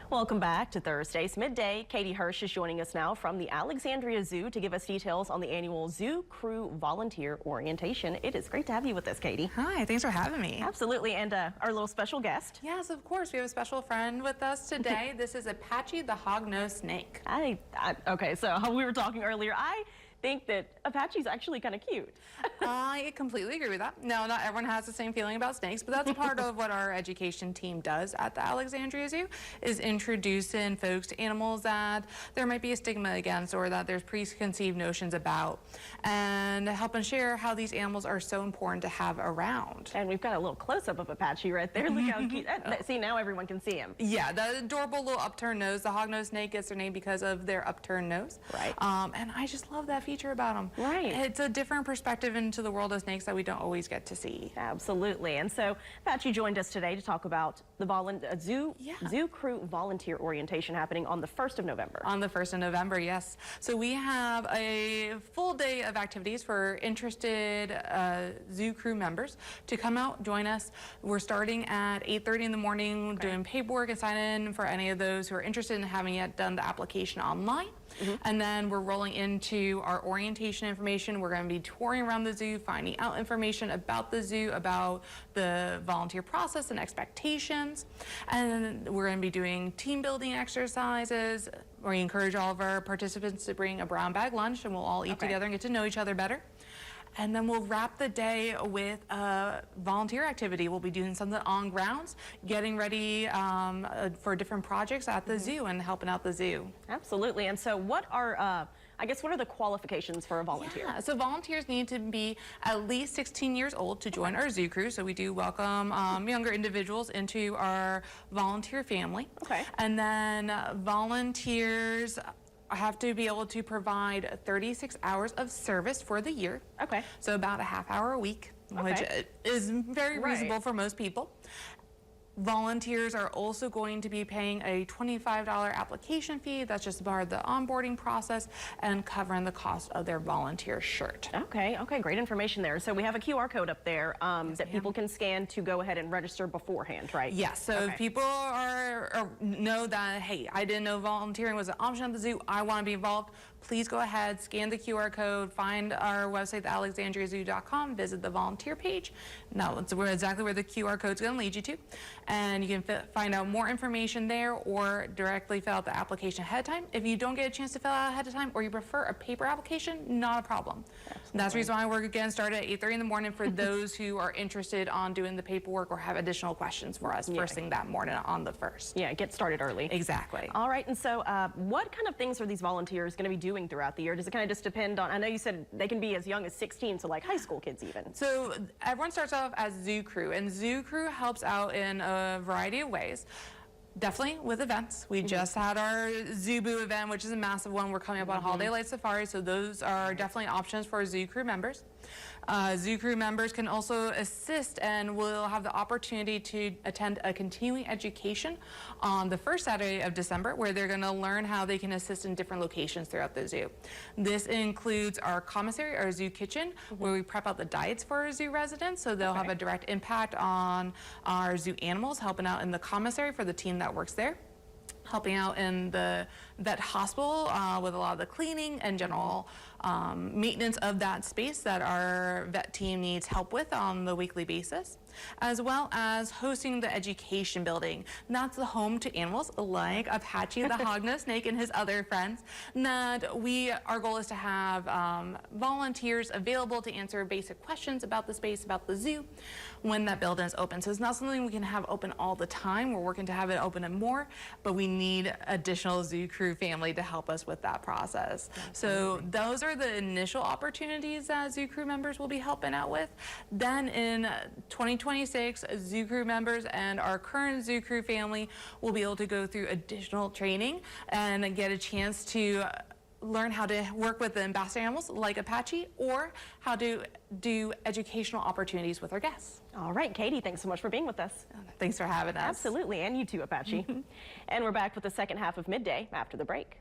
Welcome back to Thursday's Midday. Catie Hirsh is joining us now from the Alexandria Zoo to give us details on the annual Zoo Crew Volunteer Orientation. It is great to have you with us, Catie. Hi, thanks for having me. Absolutely, and our little special guest. Yes, of course. We have a special friend with us today. This is Apache the hognose snake. Okay, so we were talking earlier. I think that Apache's actually kind of cute. I completely agree with that. No, not everyone has the same feeling about snakes, but that's a part of what our education team does at the Alexandria Zoo, is introducing folks to animals that there might be a stigma against or that there's preconceived notions about, and helping share how these animals are so important to have around. And we've got a little close-up of Apache right there. Look how cute. See, now everyone can see him. Yeah, the adorable little upturned nose. The hognose snake gets their name because of their upturned nose. Right. And I just love that feature about them. Right. It's a different perspective into the world of snakes that we don't always get to see. Absolutely. And so Apache joined us today to talk about the Zoo Crew Volunteer Orientation happening on the 1st of November. On the 1st of November, yes. So we have a full day of activities for interested Zoo Crew members to come out, join us. We're starting at 8:30 in the morning, doing paperwork and sign in for any of those who are interested in having yet done the application online. And then we're rolling into our orientation information. We're going to be touring around the zoo, finding out information about the zoo, about the volunteer process and expectations. And we're going to be doing team building exercises. We encourage all of our participants to bring a brown bag lunch, and we'll all eat together and get to know each other better. And then we'll wrap the day with a volunteer activity. We'll be doing something on grounds, getting ready for different projects at the zoo and helping out the zoo. Absolutely. And so what are, what are the qualifications for a volunteer? Yeah, so volunteers need to be at least 16 years old to join our Zoo Crew. So we do welcome younger individuals into our volunteer family. Okay. And then volunteers have to be able to provide 36 hours of service for the year. Okay. So about a half hour a week, which is very reasonable for most people. Volunteers are also going to be paying a $25 application fee. That's just part of the onboarding process and covering the cost of their volunteer shirt. Okay, great information there. So we have a QR code up there that people can scan to go ahead and register beforehand, right? Yes, so if people know that, hey, I didn't know volunteering was an option at the zoo, I want to be involved, please go ahead, scan the QR code, find our website, thealexandriazoo.com, visit the volunteer page. Now, that's exactly where the QR code is going to lead you to. And you can find out more information there or directly fill out the application ahead of time. If you don't get a chance to fill out ahead of time or you prefer a paper application, not a problem. Absolutely. That's the reason why we're again started at 8:30 in the morning for those who are interested on doing the paperwork or have additional questions for us first thing that morning on the 1st. Yeah, get started early. Exactly. All right, and so what kind of things are these volunteers going to be doing throughout the year? Does it kind of just depend on, I know you said they can be as young as 16, so like high school kids even. So everyone starts off as Zoo Crew, and Zoo Crew helps out in a variety of ways. Definitely with events. We just had our Zoo Boo event, which is a massive one. We're coming up on Holiday Light Safari, so those are definitely options for Zoo Crew members. Zoo Crew members can also assist and will have the opportunity to attend a continuing education on the first Saturday of December, where they're going to learn how they can assist in different locations throughout the zoo. This includes our commissary, our zoo kitchen, where we prep out the diets for our zoo residents, so they'll have a direct impact on our zoo animals, helping out in the commissary for the team that works there, helping out in the vet hospital with a lot of the cleaning and general maintenance of that space that our vet team needs help with on the weekly basis, as well as hosting the education building. That's the home to animals like Apache the hognose snake and his other friends. Our goal is to have volunteers available to answer basic questions about the space, about the zoo, when that building is open. So it's not something we can have open all the time. We're working to have it open and more, but we need additional Zoo Crew family to help us with that process. So those are the initial opportunities that Zoo Crew members will be helping out with. Then in 2026, Zoo Crew members and our current Zoo Crew family will be able to go through additional training and get a chance to learn how to work with the ambassador animals like Apache, or how to do educational opportunities with our guests. All right, Catie, thanks so much for being with us. Thanks for having us. Absolutely, and you too, Apache. And we're back with the second half of Midday after the break.